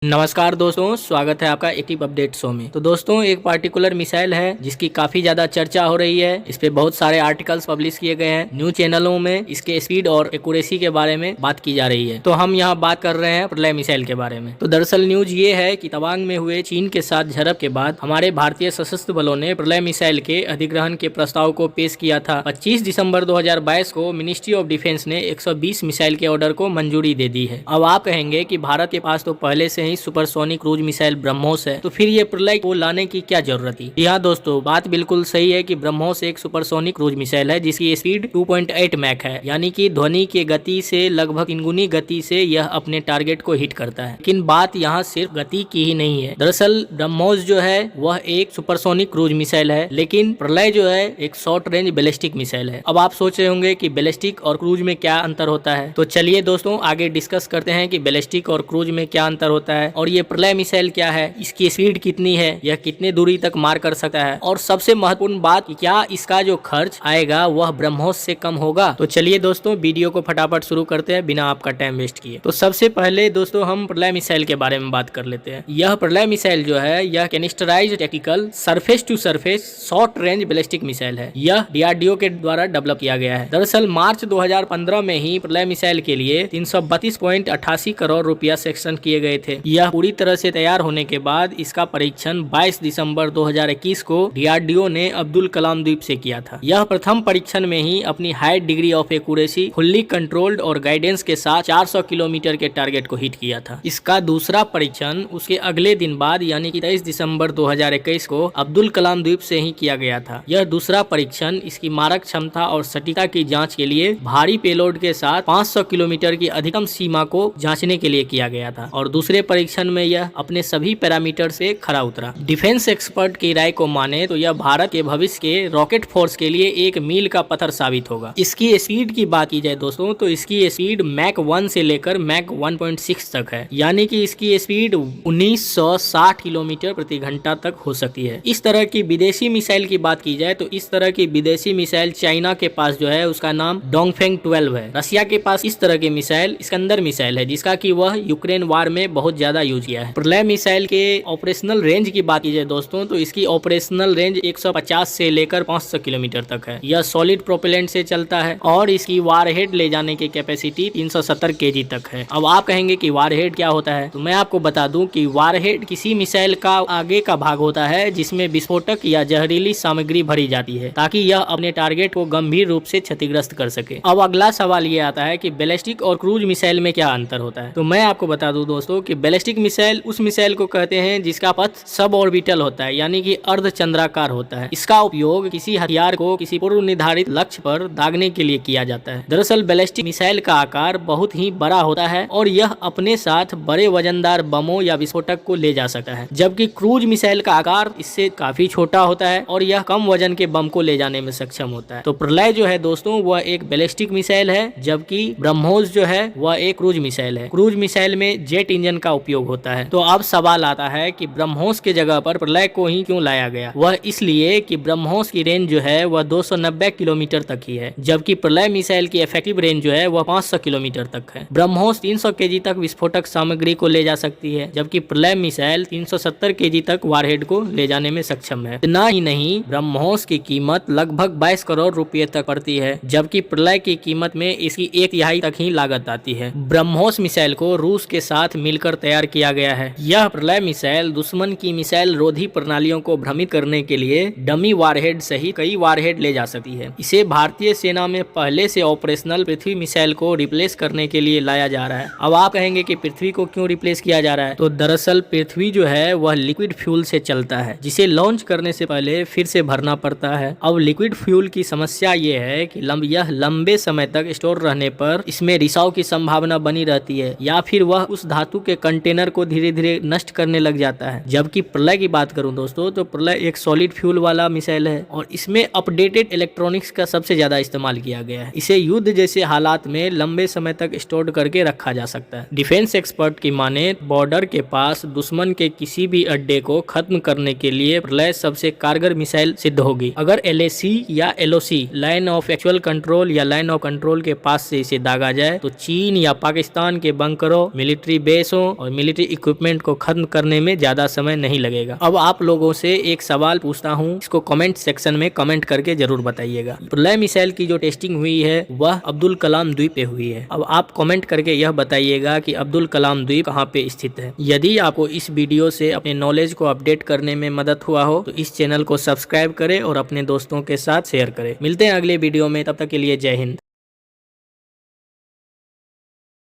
नमस्कार दोस्तों, स्वागत है आपका एक्टिव अपडेट शो में। तो दोस्तों, एक पार्टिकुलर मिसाइल है जिसकी काफी ज्यादा चर्चा हो रही है। इस पे बहुत सारे आर्टिकल्स पब्लिश किए गए हैं। न्यूज चैनलों में इसके स्पीड और एक्यूरेसी के बारे में बात की जा रही है। तो हम यहाँ बात कर रहे हैं प्रलय मिसाइल के बारे में। तो दरअसल न्यूज ये है कि तवांग में हुए चीन के साथ झड़प के बाद हमारे भारतीय सशस्त्र बलों ने प्रलय मिसाइल के अधिग्रहण के प्रस्ताव को पेश किया था। 25 दिसंबर 2022 को मिनिस्ट्री ऑफ डिफेंस ने 120 मिसाइल के ऑर्डर को मंजूरी दे दी है। अब आप कहेंगे कि भारत के पास तो पहले से सुपरसोनिक क्रूज मिसाइल ब्रह्मोस है, तो फिर ये प्रलय को लाने की क्या जरूरत थी। यहाँ दोस्तों, बात बिल्कुल सही है कि ब्रह्मोस एक सुपरसोनिक क्रूज मिसाइल है जिसकी स्पीड 2.8 मैक है, यानी कि ध्वनि की गति से लगभग 3 गुनी गति से यह अपने टारगेट को हिट करता है। लेकिन बात यहाँ सिर्फ गति की ही नहीं है। दरअसल ब्रह्मोस जो है वह एक सुपरसोनिक क्रूज मिसाइल है, लेकिन प्रलय जो है एक शॉर्ट रेंज बैलिस्टिक मिसाइल है। अब आप सोच रहे होंगे कि बैलिस्टिक और क्रूज में क्या अंतर होता है, तो चलिए दोस्तों आगे डिस्कस करते हैं कि बैलिस्टिक और क्रूज में क्या अंतर होता है और ये प्रलय मिसाइल क्या है, इसकी स्पीड कितनी है, यह कितने दूरी तक मार कर सकता है, और सबसे महत्वपूर्ण बात कि क्या इसका जो खर्च आएगा वह ब्रह्मोस से कम होगा। तो चलिए दोस्तों वीडियो को फटाफट शुरू करते हैं बिना आपका टाइम वेस्ट किए। तो सबसे पहले दोस्तों हम प्रलय मिसाइल के बारे में बात कर लेते हैं। यह प्रलय मिसाइल जो है यह canisterized tactical surface to surface short range ballistic missile है। यह डीआरडीओ के द्वारा डेवलप किया गया है। दरअसल मार्च 2015 में ही प्रलय मिसाइल के लिए 332.88 करोड़ रुपया सेक्शन किए गए थे। यह पूरी तरह से तैयार होने के बाद इसका परीक्षण 22 दिसंबर 2021 को डीआरडीओ ने अब्दुल कलाम द्वीप से किया था। यह प्रथम परीक्षण में ही अपनी high degree of accuracy, fully controlled और गाइडेंस के साथ 400 किलोमीटर के टारगेट को हिट किया था। इसका दूसरा परीक्षण उसके अगले दिन बाद यानी कि 23 दिसंबर 2021 को अब्दुल कलाम द्वीप से ही किया गया था। यह दूसरा परीक्षण इसकी मारक क्षमता और सटीकता की जाँच के लिए भारी पेलोड के साथ 500 किलोमीटर की अधिकतम सीमा को जाँचने के लिए किया गया था, और दूसरे परीक्षण में यह अपने सभी पैरामीटर से खरा उतरा। डिफेंस एक्सपर्ट की राय को माने तो यह भारत के भविष्य के रॉकेट फोर्स के लिए एक मील का पत्थर साबित होगा। इसकी स्पीड की बात की जाए दोस्तों, तो इसकी स्पीड मैक 1 से लेकर मैक 1.6 तक है, यानी कि इसकी स्पीड 1960 किलोमीटर प्रति घंटा तक हो सकती है। इस तरह की विदेशी मिसाइल की बात की जाए तो इस तरह की विदेशी मिसाइल चाइना के पास जो है उसका नाम डोंगफेंग 12 है। रशिया के पास इस तरह की मिसाइल स्कंदर मिसाइल है, जिसका कि वह यूक्रेन वार में बहुत ज्यादा यूज किया है। प्रलय मिसाइल के ऑपरेशनल रेंज की बात की जाए दोस्तों, तो इसकी ऑपरेशनल रेंज 150 से लेकर 500 किलोमीटर तक है। यह सॉलिड प्रोपेलेंट से चलता है और इसकी वारहेड ले जाने की कैपेसिटी 370 केजी तक है। अब आप कहेंगे कि वारहेड क्या होता है, तो मैं आपको बता दूं कि वारहेड किसी मिसाइल का आगे का भाग होता है जिसमें विस्फोटक या जहरीली सामग्री भरी जाती है, ताकि यह अपने टारगेट को गंभीर रूप से क्षतिग्रस्त कर सके। अब अगला सवाल ये आता है कि बैलिस्टिक और क्रूज मिसाइल में क्या अंतर होता है। तो मैं आपको बता दूं दोस्तों कि बैलिस्टिक मिसाइल उस मिसाइल को कहते हैं जिसका पथ सब ऑर्बिटल होता है, यानी कि अर्धचंद्राकार होता है। इसका उपयोग किसी हथियार को किसी पूर्व निर्धारित लक्ष्य पर दागने के लिए किया जाता है। दरअसल बैलिस्टिक मिसाइल का आकार बहुत ही बड़ा होता है और यह अपने साथ बड़े वजनदार बमों या विस्फोटक को ले जा सकता है, जबकि क्रूज मिसाइल का आकार इससे काफी छोटा होता है और यह कम वजन के बम को ले जाने में सक्षम होता है। तो प्रलय जो है दोस्तों वह एक बैलिस्टिक मिसाइल है, जबकि ब्रह्मोस जो है वह एक क्रूज मिसाइल है। क्रूज मिसाइल में जेट इंजन का उपयोग होता है। तो अब सवाल आता है कि ब्रह्मोस के जगह पर प्रलय को ही क्यों लाया गया। वह इसलिए कि ब्रह्मोस की रेंज जो है वह 290 किलोमीटर तक ही है, जबकि प्रलय मिसाइल की इफेक्टिव रेंज जो है वह 500 किलोमीटर तक है। ब्रह्मोस 300 केजी तक विस्फोटक सामग्री को ले जा सकती है, जबकि प्रलय मिसाइल 370 केजी तक वारहेड को ले जाने में सक्षम है। इतना ही नहीं, ब्रह्मोस की कीमत लगभग 22 करोड़ रुपए तक पड़ती है, जबकि प्रलय की कीमत में इसकी 1/3 तक ही लागत आती है। ब्रह्मोस मिसाइल को रूस के साथ मिलकर तैयार किया गया है। यह प्रलय मिसाइल दुश्मन की मिसाइल रोधी प्रणालियों को भ्रमित करने के लिए डमी वारहेड सहित कई वारहेड ले जा सकती है। इसे भारतीय सेना में पहले से ऑपरेशनल पृथ्वी मिसाइल को रिप्लेस करने के लिए लाया जा रहा है। अब आप कहेंगे कि पृथ्वी को क्यों रिप्लेस किया जा रहा है, तो दरअसल पृथ्वी जो है वह लिक्विड फ्यूल से चलता है, जिसे लॉन्च करने से पहले फिर से भरना पड़ता है। अब लिक्विड फ्यूल की समस्या ये है कि यह लंबे समय तक स्टोर रहने पर इसमें रिसाव की संभावना बनी रहती है, या फिर वह उस धातु के कंटेनर को धीरे धीरे नष्ट करने लग जाता है। जबकि प्रलय की बात करूं दोस्तों, तो प्रलय एक सॉलिड फ्यूल वाला मिसाइल है और इसमें अपडेटेड इलेक्ट्रॉनिक्स का सबसे ज्यादा इस्तेमाल किया गया है। इसे युद्ध जैसे हालात में लंबे समय तक स्टोर करके रखा जा सकता है। डिफेंस एक्सपर्ट की माने बॉर्डर के पास दुश्मन के किसी भी अड्डे को खत्म करने के लिए प्रलय सबसे कारगर मिसाइल सिद्ध होगी। अगर LAC या LOC line of actual control या लाइन ऑफ कंट्रोल के पास से इसे दागा जाए तो चीन या पाकिस्तान के बंकरों, मिलिट्री बेसों और और मिलिट्री इक्विपमेंट को खत्म करने में ज्यादा समय नहीं लगेगा। अब आप लोगों से एक सवाल पूछता हूँ, इसको कमेंट सेक्शन में कमेंट करके जरूर बताइएगा। प्रलय मिसाइल की जो टेस्टिंग हुई है वह अब्दुल कलाम द्वीप पे हुई है। अब आप कमेंट करके यह बताइएगा कि अब्दुल कलाम द्वीप कहाँ पे स्थित है। यदि आपको इस वीडियो से अपने नॉलेज को अपडेट करने में मदद हुआ हो तो इस चैनल को सब्सक्राइब करें और अपने दोस्तों के साथ शेयर करें। मिलते हैं अगले वीडियो में, तब तक के लिए जय हिंद।